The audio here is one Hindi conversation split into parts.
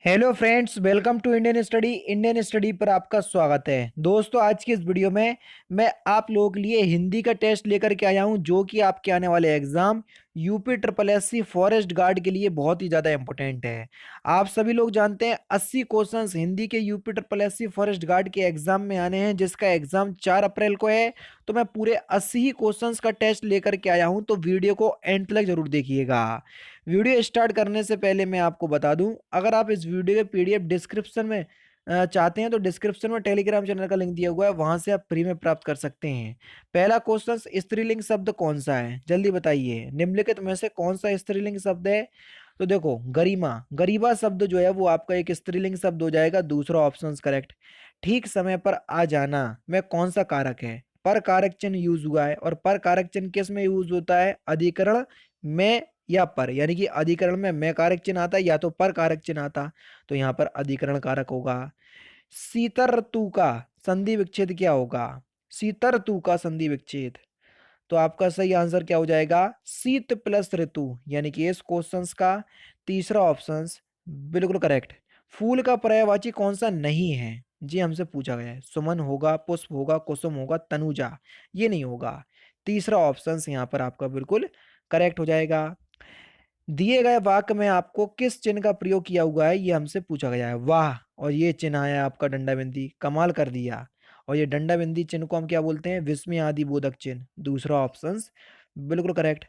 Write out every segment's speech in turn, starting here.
Hello friends, welcome to Indian study पर आपका स्वागत है। दोस्तों, आज की इस वीडियो में मैं आप लोगों के लिए हिंदी का टेस्ट लेकर के आया हूं, जो कि आपके आने वाले exam UP triple SC forest guard के लिए बहुत ही ज़्यादा इंपॉर्टेंट है। आप सभी लोग जानते हैं 80 क्वेश्चंस हिंदी के UP triple SC forest guard के एग्जाम में आने हैं, जिसका एग्जाम 4 अप्रैल को है। तो मैं पूरे 80 ही क्वेश्चंस का टेस्ट लेकर के आया हूं, तो वीडियो को एंड तक जरूर देखिएगा। वीडियो स्टार्ट करने से पहले मैं आपको बता दूं, अगर आप इस वीडियो के पीडीएफ डिस्क्रिप्शन में चाहते हैं तो डिस्क्रिप्शन में टेलीग्राम चैनल का लिंक दिया हुआ है, वहां से आप फ्री में प्राप्त कर सकते हैं। पहला क्वेश्चन, स्त्रीलिंग शब्द कौन सा है? जल्दी बताइए, निम्नलिखित में से कौन सा स्त्रीलिंग शब्द है? तो देखो, गरिमा, गरीबा शब्द जो है वो आपका एक स्त्रीलिंग शब्द हो जाएगा। दूसरा ऑप्शन करेक्ट। ठीक समय पर आ जाना में कौन सा कारक है? पर कारक चिन्ह यूज हुआ है, और पर कारक चिन्ह किस में यूज होता है? अधिकरण में या पर, यानी कि अधिकरण में मैं कारक चिन्ह आता है या तो पर कारक चिन्ह आता, तो यहाँ पर अधिकरण कारक होगा। शीतर ऋतु का संधि विच्छेद क्या होगा? शीतर ऋतु का संधि विच्छेद, तो आपका सही आंसर क्या हो जाएगा? शीत प्लस ऋतु, यानी कि इस क्वेश्चन का तीसरा ऑप्शन बिल्कुल करेक्ट। फूल का पर्यायवाची कौन सा नहीं है? जी हमसे पूछा गया है। सुमन होगा, पुष्प होगा, कुसुम होगा, तनुजा, ये नहीं होगा। तीसरा ऑप्शन यहाँ पर आपका बिल्कुल करेक्ट हो जाएगा। दिए गए वाक्य में आपको किस चिन्ह का प्रयोग किया हुआ है, ये हमसे पूछा गया है। वाह, और ये चिन्ह आया आपका डंडा बिंदी, कमाल कर दिया। और ये डंडा बिंदी चिन्ह को हम क्या बोलते हैं? विस्मय आदि बोधक चिन्ह। दूसरा ऑप्शन बिल्कुल करेक्ट।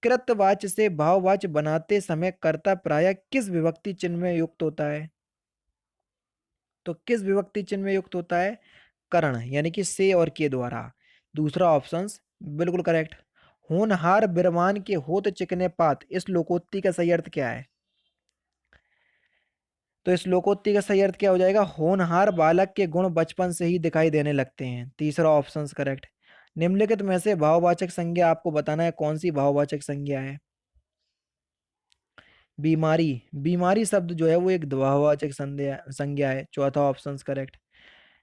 कृतवाच्य से भाववाच्य बनाते समय कर्ता प्रायः किस विभक्ति चिन्ह में युक्त होता है? तो किस विभक्ति चिन्ह में युक्त होता है? करण, यानी कि से और के द्वारा। दूसरा ऑप्शन बिल्कुल करेक्ट। होनहार बिरमान के होत चिकने पात, इस लोकोक्ति का सही अर्थ क्या है? तो इस लोकोक्ति का सही अर्थ क्या हो जाएगा? होनहार बालक के गुण बचपन से ही दिखाई देने लगते हैं। तीसरा ऑप्शन करेक्ट। निम्नलिखित में से भाववाचक संज्ञा आपको बताना है कौन सी भाववाचक संज्ञा है? बीमारी, बीमारी शब्द जो है वो एक भाववाचक संज्ञा संज्ञा है। चौथा ऑप्शन करेक्ट।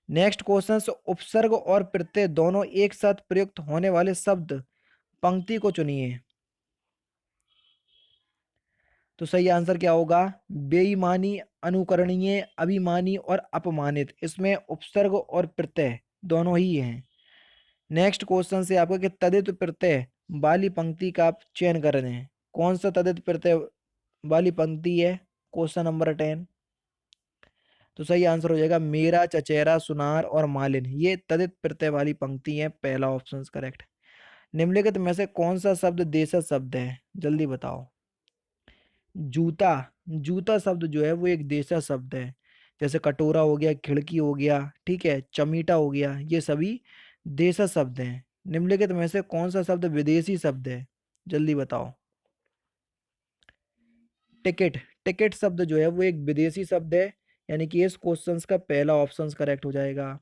नेक्स्ट क्वेश्चन, उपसर्ग और प्रत्यय दोनों एक साथ प्रयुक्त होने वाले शब्द पंक्ति को चुनिए। तो सही आंसर क्या होगा? बेईमानी, अनुकरणीय, अभिमानी और अपमानित, इसमें उपसर्ग और प्रत्यय दोनों ही हैं। नेक्स्ट क्वेश्चन से आपका कि तदित प्रत्यय वाली पंक्ति का आप चयन कर रहे हैं। कौन सा तदित प्रत्यय वाली पंक्ति है? Question number 10। तो सही आंसर हो जाएगा मेरा, चचेरा, सुनार और मालिन, ये तदित प्रत्यय वाली पंक्ति है। पहला ऑप्शन करेक्ट। निम्नलिखित में से कौन सा शब्द देशज शब्द है? जल्दी बताओ। जूता, जूता शब्द जो है वो एक देशज शब्द है। जैसे कटोरा हो गया, खिड़की हो गया, ठीक है, चमीटा हो गया, ये सभी देशज शब्द हैं। निम्नलिखित में से कौन सा शब्द विदेशी शब्द है? जल्दी बताओ। टिकट, टिकट शब्द जो है वो एक विदेशी शब्द है, यानी कि इस क्वेश्चन का पहला ऑप्शन करेक्ट हो जाएगा।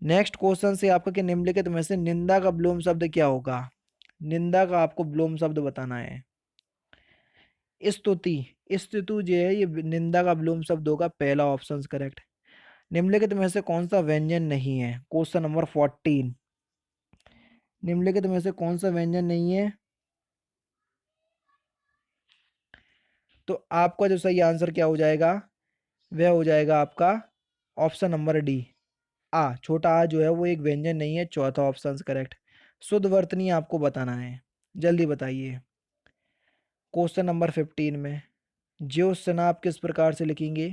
नेक्स्ट क्वेश्चन से आपका कि निम्नलिखित में से निंदा का विलोम शब्द क्या होगा? निंदा का आपको विलोम शब्द बताना है। स्तुति, स्तुति जो है ये निंदा का विलोम शब्द होगा। पहला ऑप्शन करेक्ट। निम्नलिखित में से कौन सा व्यंजन नहीं है? Question number 14। निम्नलिखित में से कौन सा व्यंजन नहीं है? तो आपका जो सही आंसर क्या हो जाएगा? वह हो जाएगा आपका ऑप्शन नंबर डी, आ। छोटा आ जो है वो एक व्यंजन नहीं है। चौथा ऑप्शन करेक्ट। शुद्ध वर्तनी आपको बताना है, जल्दी बताइए। क्वेश्चन नंबर 15 में ज्यो सना आप किस प्रकार से लिखेंगे?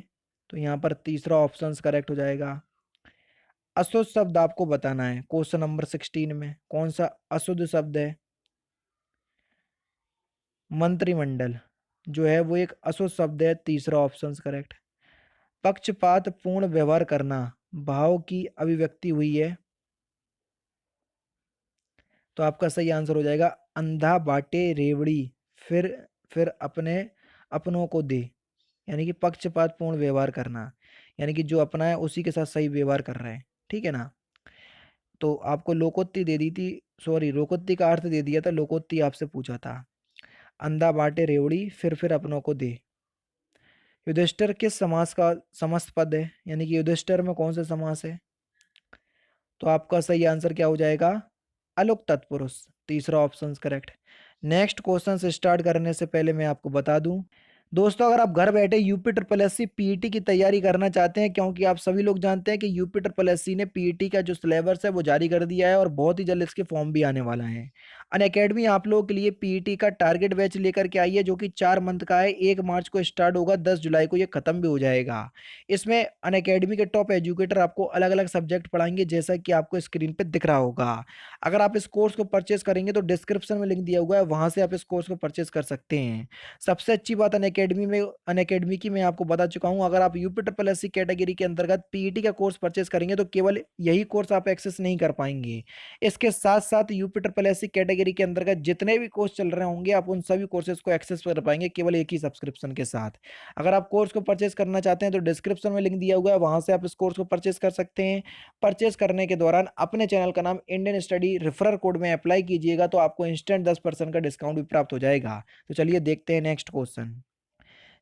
तो यहाँ पर तीसरा ऑप्शन करेक्ट हो जाएगा। अशुद्ध शब्द आपको बताना है। क्वेश्चन नंबर 16 में कौन सा अशुद्ध शब्द है? मंत्रिमंडल जो है वो एक अशुद्ध शब्द है। तीसरा ऑप्शन करेक्ट। पक्षपात पूर्ण व्यवहार करना भाव की अभिव्यक्ति हुई है। तो आपका सही आंसर हो जाएगा अंधा बाटे रेवड़ी, फिर फिर अपने अपनों को दे, यानी कि पक्षपात पूर्ण व्यवहार करना, यानी कि जो अपना है उसी के साथ सही व्यवहार कर रहे हैं, ठीक है ना। तो आपको लोकोक्ति दे दी थी, सॉरी, लोकोक्ति का अर्थ दे दिया था, लोकोक्ति आपसे पूछा था। अंधा बाटे रेवड़ी, फिर अपनों को दे। युधिष्ठिर किस समास का समस्त पद है? यानी कि युधिष्ठिर में कौन सा समास है? तो आपका सही आंसर क्या हो जाएगा? अलुक तत्पुरुष। तीसरा ऑप्शन करेक्ट। नेक्स्ट क्वेश्चन से स्टार्ट करने से पहले मैं आपको बता दूं, दोस्तों अगर आप घर बैठे UP triple S C PET की तैयारी करना चाहते हैं, क्योंकि आप सभी लोग जानते हैं कि यूपी ट्रिपल एस सी ने पीईटी का जो सिलेबस है वो जारी कर दिया है और बहुत ही जल्द इसके फॉर्म भी आने वाला है। अनअकैडमी आप लोगों के लिए पीईटी का टारगेट बैच लेकर के आई है, जो कि 4 मंथ का है। 1 मार्च को स्टार्ट होगा, 10 जुलाई को ये खत्म भी हो जाएगा। इसमें अनअकैडमी के टॉप एजुकेटर आपको अलग अलग सब्जेक्ट पढ़ाएंगे, जैसा कि आपको स्क्रीन पे दिख रहा होगा। अगर आप इस कोर्स को परचेस करेंगे तो डिस्क्रिप्शन में लिंक दिया हुआ है, वहां से आप इस कोर्स को परचेस कर सकते हैं। सबसे अच्छी बात अनअकैडमी की मैं आपको बता चुका हूं, अगर आप UP triple S C category के अंतर्गत पीईटी का कोर्स परचेस करेंगे तो केवल यही कोर्स आप एक्सेस नहीं कर पाएंगे। इसके साथ साथ UP triple S C category के अंतर्गत जितने भी कोर्स चल रहे होंगे आप उन सभी कोर्सेज को एक्सेस कर पाएंगे केवल एक ही सब्सक्रिप्शन के साथ। अगर आप कोर्स को परचेस करना चाहते हैं तो डिस्क्रिप्शन में लिंक दिया हुआ है, वहां से आप इस कोर्स को परचेस कर सकते हैं। परचेस करने के दौरान अपने चैनल का नाम इंडियन स्टडी रेफरल कोड में अप्लाई कीजिएगा, तो आपको इंस्टेंट 10% का डिस्काउंट भी प्राप्त हो जाएगा। तो चलिए देखते हैं नेक्स्ट क्वेश्चन।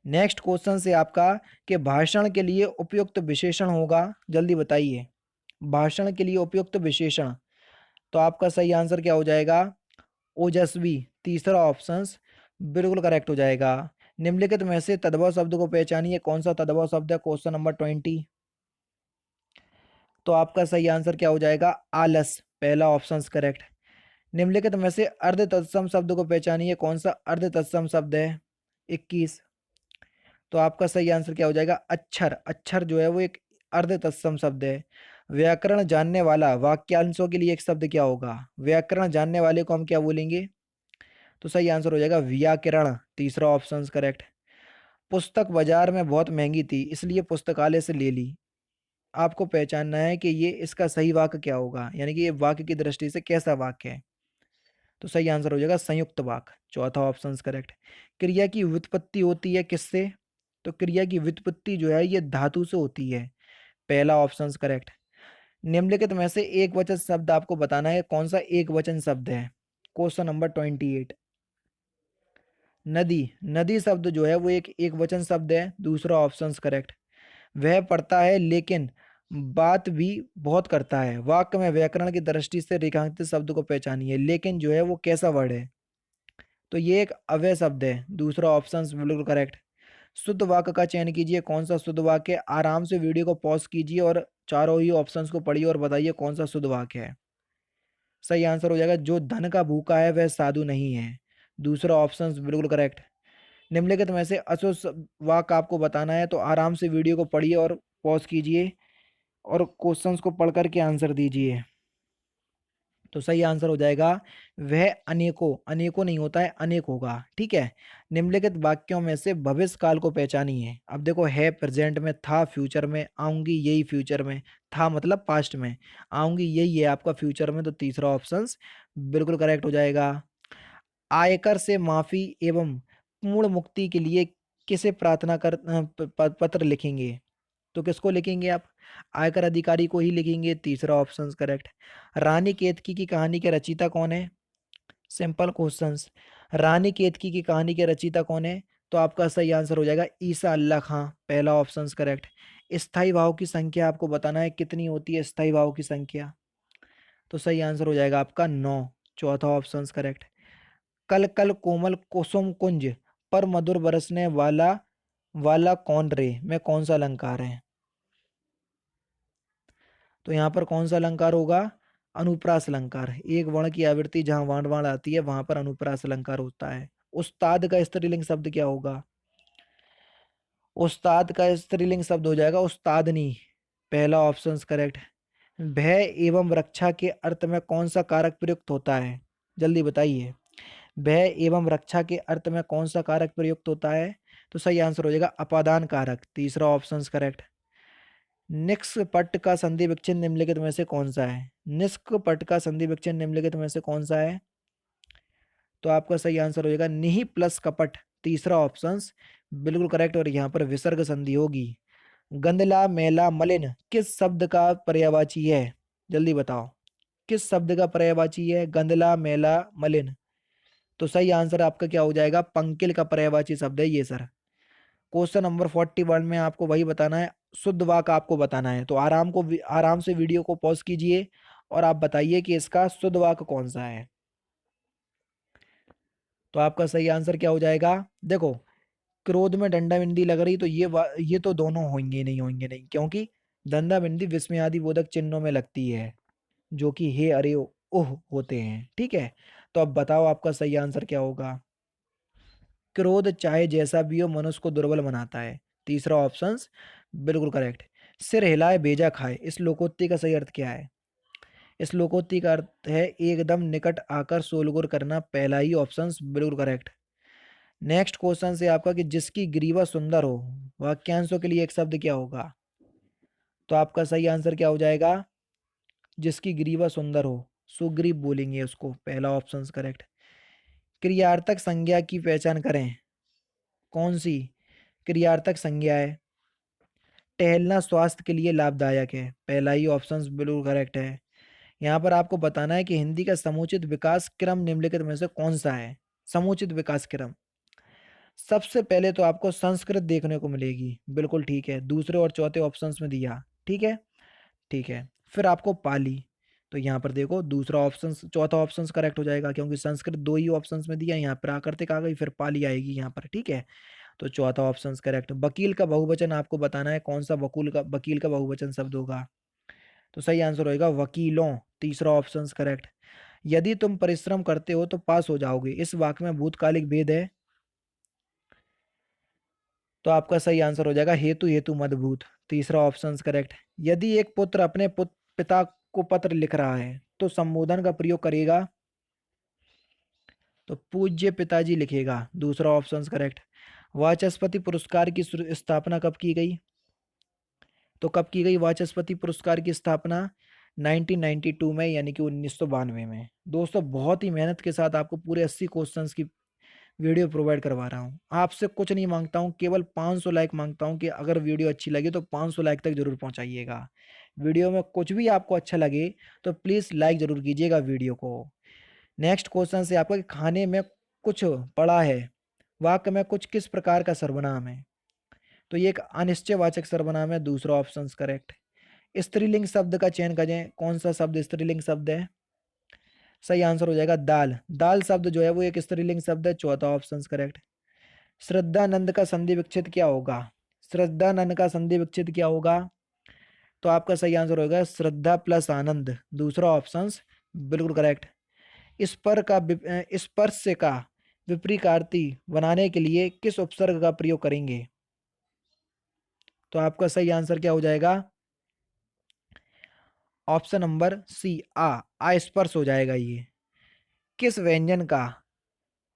नेक्स्ट क्वेश्चन से आपका कि भाषण के लिए उपयुक्त विशेषण होगा, जल्दी बताइए। भाषण के लिए उपयुक्त विशेषण, तो आपका सही आंसर क्या हो जाएगा? ओजस्वी, तीसरा ऑप्शन बिल्कुल करेक्ट हो जाएगा। निम्नलिखित में से तद्भव शब्द को पहचानिए, कौन सा तद्भव शब्द है? Question number 20। तो आपका सही आंसर क्या हो जाएगा? आलस, पहला ऑप्शन करेक्ट। निम्नलिखित में से अर्ध तत्सम शब्द को पहचानिए, कौन सा अर्ध तत्सम शब्द है? 21। तो आपका सही आंसर क्या हो जाएगा? अक्षर, अक्षर जो है वो एक अर्ध तत्सम शब्द है। व्याकरण जानने वाला, वाक्यांशों के लिए एक शब्द क्या होगा? व्याकरण जानने वाले को हम क्या बोलेंगे? तो सही आंसर हो जाएगा व्याकरण, तीसरा ऑप्शन करेक्ट। पुस्तक बाजार में बहुत महंगी थी इसलिए पुस्तकालय से ले ली। आपको पहचानना है कि ये इसका सही वाक्य क्या होगा, यानी कि ये वाक्य की दृष्टि से कैसा वाक्य है। तो सही आंसर हो जाएगा संयुक्त वाक्य, चौथा ऑप्शन करेक्ट। क्रिया की व्युत्पत्ति होती है किससे? तो क्रिया की व्युत्पत्ति जो है ये धातु से होती है, पहला ऑप्शन करेक्ट। निम्नलिखित में से एक वचन शब्द आपको बताना है, कौन सा एक वचन शब्द है? Question number 28। नदी, नदी शब्द जो है वो एक वचन शब्द है, दूसरा ऑप्शन करेक्ट। वह पढ़ता है लेकिन बात भी बहुत करता है। वाक्य में व्याकरण की दृष्टि से रेखांकित शब्द को पहचानिए, लेकिन जो है वो कैसा वर्ड है? तो ये एक अव्यय शब्द है, दूसरा ऑप्शन बिल्कुल करेक्ट। शुद्ध वाक्य का चयन कीजिए, कौन सा शुद्ध वाक्य है? आराम से वीडियो को पॉज कीजिए और चारों ही ऑप्शंस को पढ़िए और बताइए कौन सा शुद्ध वाक्य है। सही आंसर हो जाएगा जो धन का भूखा है वह साधु नहीं है, दूसरा ऑप्शन बिल्कुल करेक्ट। निम्नलिखित में से अशुद्ध वाक्य आपको बताना है, तो आराम से वीडियो को पढ़िए और पॉज कीजिए और क्वेश्चंस को पढ़ करके आंसर दीजिए। तो सही आंसर हो जाएगा वह अनेकों, अनेकों नहीं होता है अनेक होगा, ठीक है। निम्नलिखित वाक्यों में से भविष्य काल को पहचानिए। अब देखो, है प्रेजेंट में, था फ्यूचर में, आऊंगी यही फ्यूचर में। था मतलब पास्ट में, आऊंगी यही है आपका फ्यूचर में, तो तीसरा ऑप्शन बिल्कुल करेक्ट हो जाएगा। आयकर से माफी एवं पूर्ण मुक्ति के लिए किसे प्रार्थना कर पत्र लिखेंगे? तो किसको लिखेंगे आप? आयकर अधिकारी को ही लिखेंगे, तीसरा ऑप्शन करेक्ट। रानी केतकी की कहानी के रचयिता कौन है? Simple questions. रानी केतकी की कहानी के रचयिता कौन है? तो आपका सही आंसर हो जाएगा ईसा अल्लाह खां, पहला ऑप्शन करेक्ट। स्थाई भाव की संख्या आपको बताना है, कितनी होती है स्थाई भाव की संख्या? तो सही आंसर हो जाएगा आपका 9, चौथा ऑप्शन करेक्ट। कल कल कोमल कुसुम कुंज पर मधुर बरसने वाला वाला कौन रे में कौन सा अलंकार है? तो यहाँ पर कौन सा अलंकार होगा? अनुप्रास अलंकार। एक वर्ण की आवृत्ति जहां वाण वाण आती है वहां पर अनुप्रास अलंकार होता है। उस्ताद का स्त्रीलिंग शब्द क्या होगा? उस्ताद का स्त्रीलिंग शब्द हो जाएगा उस्तादनी, पहला ऑप्शन करेक्ट। भय एवं रक्षा के अर्थ में कौन सा कारक प्रयुक्त होता है? जल्दी बताइए। भय एवं रक्षा के अर्थ में कौन सा कारक प्रयुक्त होता है? तो सही आंसर हो जाएगा अपादान कारक, तीसरा ऑप्शन करेक्ट। निष्कपट का संधि विच्छेद निम्नलिखित में से कौन सा है? निष्कपट का संधि विच्छेद निम्नलिखित में से कौन सा है? तो आपका सही आंसर हो जाएगा निहि प्लस कपट, तीसरा ऑप्शन बिल्कुल करेक्ट। और यहाँ पर विसर्ग संधि होगी। गंदला मैला मलिन किस शब्द का पर्यायवाची है? जल्दी बताओ, किस शब्द का पर्यायवाची है गंदला मैला मलिन? तो सही आंसर आपका क्या हो जाएगा? पंकिल का पर्यायवाची शब्द है ये सर। क्वेश्चन नंबर 41 में आपको वही बताना है, शुद्ध वाक्य आपको बताना है, तो आराम से वीडियो को पॉज कीजिए और आप बताइए कि इसका शुद्ध वाक्य कौन सा है। तो आपका सही आंसर क्या हो जाएगा? देखो, क्रोध में डंडा बिंदी लग रही, तो ये तो दोनों होंगे नहीं, होंगे नहीं, क्योंकि दंडा बिंदी विस्मयादि बोधक चिन्हों में लगती है, जो कि हे अरे ओह होते हैं। ठीक है, तो अब बताओ आपका सही आंसर क्या होगा। क्रोध चाहे जैसा भी हो मनुष्य को दुर्बल बनाता है, तीसरा ऑप्शन बिल्कुल करेक्ट। सिर हिलाए बेजा खाए, इस लोकोक्ति का सही अर्थ क्या है। इस लोकोक्ति का अर्थ है एकदम निकट आकर सोलगुर करना, पहला ही ऑप्शन बिल्कुल करेक्ट। नेक्स्ट क्वेश्चन से आपका कि जिसकी ग्रीवा सुंदर हो, वाक्यांशों के लिए एक शब्द क्या होगा। तो आपका सही आंसर क्या हो जाएगा, जिसकी ग्रीवा सुंदर हो, सुग्रीव बोलेंगे उसको, पहला ऑप्शन करेक्ट। क्रियार्थक संज्ञा की पहचान करें, कौन सी क्रियार्थक संज्ञा है। टहलना स्वास्थ्य के लिए लाभदायक है, पहला ही ऑप्शन बिल्कुल करेक्ट है। यहाँ पर आपको बताना है कि हिंदी का समुचित विकास क्रम निम्नलिखित में से कौन सा है। समुचित विकास क्रम, सबसे पहले तो आपको संस्कृत देखने को मिलेगी, बिल्कुल ठीक है, दूसरे और चौथे ऑप्शंस में दिया, ठीक है, ठीक है। फिर आपको पाली, तो यहाँ पर देखो दूसरा ऑप्शन चौथा ऑप्शन करेक्ट हो जाएगा, क्योंकि संस्कृत दो ही ऑप्शंस में दिया, यहाँ प्राकृतिक आ गई, फिर पाली आएगी यहाँ पर, ठीक है। तो चौथा ऑप्शन करेक्ट। वकील का बहुवचन आपको बताना है, कौन सा वकील का बहुवचन शब्द होगा। तो सही आंसर होगा वकीलों, तीसरा ऑप्शन करेक्ट। यदि तुम परिश्रम करते हो तो पास हो जाओगे, इस वाक्य में भूतकालिक भेद है, तो आपका सही आंसर हो जाएगा हेतु हेतु मदभूत, तीसरा ऑप्शन करेक्ट। यदि एक पुत्र अपने पिता को पत्र लिख रहा है तो संबोधन का प्रयोग करेगा, तो पूज्य पिताजी लिखेगा, दूसरा ऑप्शन करेक्ट। वाचस्पति पुरस्कार की स्थापना कब की गई, तो कब की गई वाचस्पति पुरस्कार की स्थापना, 1992 में, यानी कि 1992 में। दोस्तों बहुत ही मेहनत के साथ आपको पूरे 80 क्वेश्चंस की वीडियो प्रोवाइड करवा रहा हूँ। आपसे कुछ नहीं मांगता हूँ, केवल 500 लाइक मांगता हूँ कि अगर वीडियो अच्छी लगी तो 500 लाइक तक जरूर पहुँचाइएगा। वीडियो में कुछ भी आपको अच्छा लगे तो प्लीज़ लाइक जरूर कीजिएगा वीडियो को। नेक्स्ट क्वेश्चन से आपका कि खाने में कुछ पड़ा है, वाक्य में कुछ किस प्रकार का सर्वनाम है। तो ये एक अनिश्चयवाचक सर्वनाम है, दूसरा ऑप्शन करेक्ट। स्त्रीलिंग शब्द का चयन करें, कौन सा शब्द स्त्रीलिंग शब्द है। सही आंसर हो जाएगा दाल, दाल शब्द जो है वो एक स्त्रीलिंग शब्द है, चौथा ऑप्शन करेक्ट। श्रद्धानंद का संधि विच्छेद क्या होगा, श्रद्धानंद का संधि विच्छेद क्या होगा, तो आपका सही आंसर होगा श्रद्धा प्लस आनंद, दूसरा ऑप्शन बिल्कुल करेक्ट। स्पर्श का विपरीतार्थी बनाने के लिए किस उपसर्ग का प्रयोग करेंगे, तो आपका सही आंसर क्या हो जाएगा, ऑप्शन नंबर सी आ स्पर्श हो जाएगा ये। किस व्यंजन का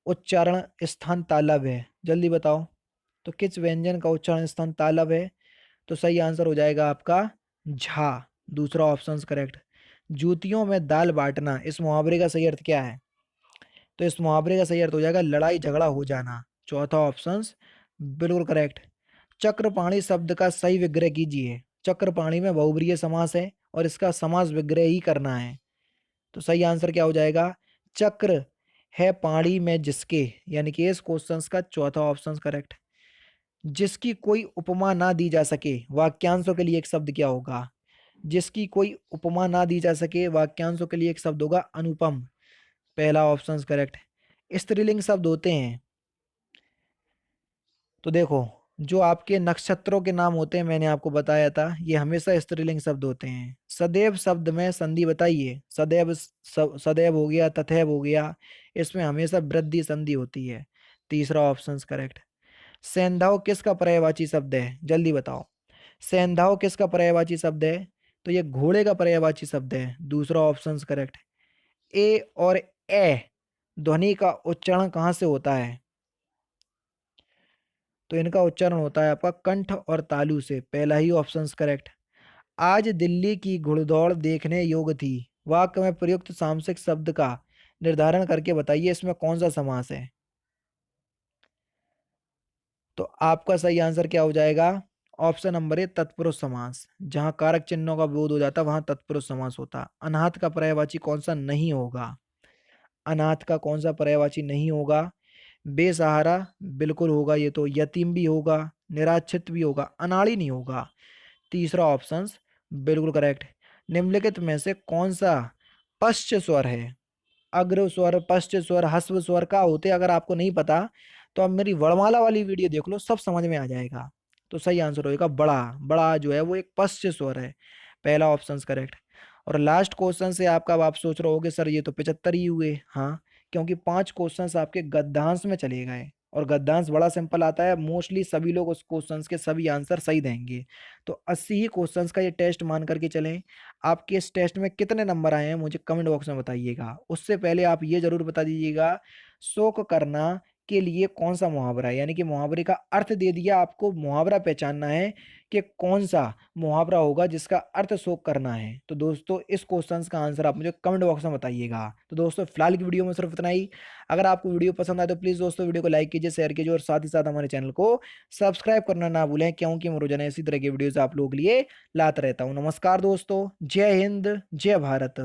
उच्चारण स्थान तालब है, जल्दी बताओ। तो किस व्यंजन का उच्चारण स्थान तालब है, तो सही आंसर हो जाएगा आपका झा, दूसरा ऑप्शन करेक्ट। जूतियों में दाल बांटना, इस मुहावरे का सही अर्थ क्या है, तो इस मुहावरे का सही अर्थ हो जाएगा लड़ाई झगड़ा हो जाना, चौथा ऑप्शन बिल्कुल करेक्ट। चक्रपाणी शब्द का सही विग्रह कीजिए, चक्रपाणी में बहुब्रीहि समास है और इसका समास विग्रह ही करना है, तो सही आंसर क्या हो जाएगा, चक्र है पाणी में जिसके, यानी कि इस क्वेश्चन का चौथा ऑप्शन करेक्ट। जिसकी कोई उपमा ना दी जा सके, वाक्यांशों के लिए एक शब्द क्या होगा, जिसकी कोई उपमा ना दी जा सके, वाक्यांशों के लिए एक शब्द होगा अनुपम, पहला ऑप्शन करेक्ट। स्त्रीलिंग शब्द होते हैं, तो देखो जो आपके नक्षत्रों के नाम होते हैं, मैंने आपको बताया था, ये हमेशा स्त्रीलिंग शब्द होते हैं। सदैव शब्द में संधि बताइए, सदैव सदैव हो गया, तथैव हो गया, इसमें हमेशा वृद्धि संधि होती है, तीसरा ऑप्शन करेक्ट। सेंधाव किसका पर्यायवाची शब्द है, जल्दी बताओ। सेंधाव किसका पर्यायवाची शब्द है, तो ये घोड़े का पर्यायवाची शब्द है, दूसरा ऑप्शन करेक्ट। ए और ए ध्वनि का उच्चारण कहाँ से होता है, तो इनका उच्चारण होता है आपका कंठ और तालु से, पहला ही ऑप्शन करेक्ट। आज दिल्ली की घुड़दौड़ देखने योग्य थी, वाक्य में प्रयुक्त सामसिक शब्द का निर्धारण करके बताइए इसमें कौन सा समास है, तो आपका सही आंसर क्या हो जाएगा, ऑप्शन नंबर ए तत्पुरुष समास, जहां कारक चिन्हों का बोध हो जाता वहां तत्पुरुष समास होता। अनाथ का पर्यायवाची कौन सा नहीं होगा, अनाथ का कौन सा पर्यायवाची नहीं होगा, बेसहारा बिल्कुल होगा, ये तो यतीम भी होगा, निराश्रित भी होगा, अनाड़ी नहीं होगा, तीसरा ऑप्शन बिल्कुल करेक्ट। निम्नलिखित में से कौन सा पश्च स्वर है, अग्र स्वर, पश्च स्वर, ह्रस्व स्वर का होते, अगर आपको नहीं पता तो अब मेरी वर्णमाला वाली वीडियो देख लो, सब समझ में आ जाएगा। तो सही आंसर होएगा बड़ा। बड़ा जो है वो एक पश्च से स्वर है। पहला ऑप्शन करेक्ट। और लास्ट क्वेश्चन से आपका, अब आप सोच रहे होगे सर ये तो 75 ही हुए। हाँ, क्योंकि 5 क्वेश्चंस आपके गद्यांश में चले गए, और गद्यांश बड़ा सिंपल आता है, मोस्टली सभी लोग उस क्वेश्चंस के सभी आंसर सही देंगे। तो 80 ही क्वेश्चंस का ये टेस्ट मान करके चलें। आपके इस टेस्ट में कितने नंबर आए हैं मुझे कमेंट बॉक्स में बताइएगा। उससे पहले आप ये जरूर बता दीजिएगा, शोक करना के लिए कौन सा मुहावरा है, यानी कि मुहावरे का अर्थ दे दिया, आपको मुहावरा पहचानना है कि कौन सा मुहावरा होगा जिसका अर्थ शोक करना है। तो दोस्तों इस क्वेश्चन का आंसर आप मुझे कमेंट बॉक्स में बताइएगा। तो दोस्तों फिलहाल की वीडियो में सिर्फ इतना ही। अगर आपको वीडियो पसंद आए तो प्लीज़ दोस्तों वीडियो को लाइक कीजिए, शेयर कीजिए, और साथ ही साथ हमारे चैनल को सब्सक्राइब करना ना भूलें, क्योंकि मैं रोजाना इसी तरह की वीडियोस आप लोगों के लिए लाता रहता हूँ। नमस्कार दोस्तों, जय हिंद, जय भारत।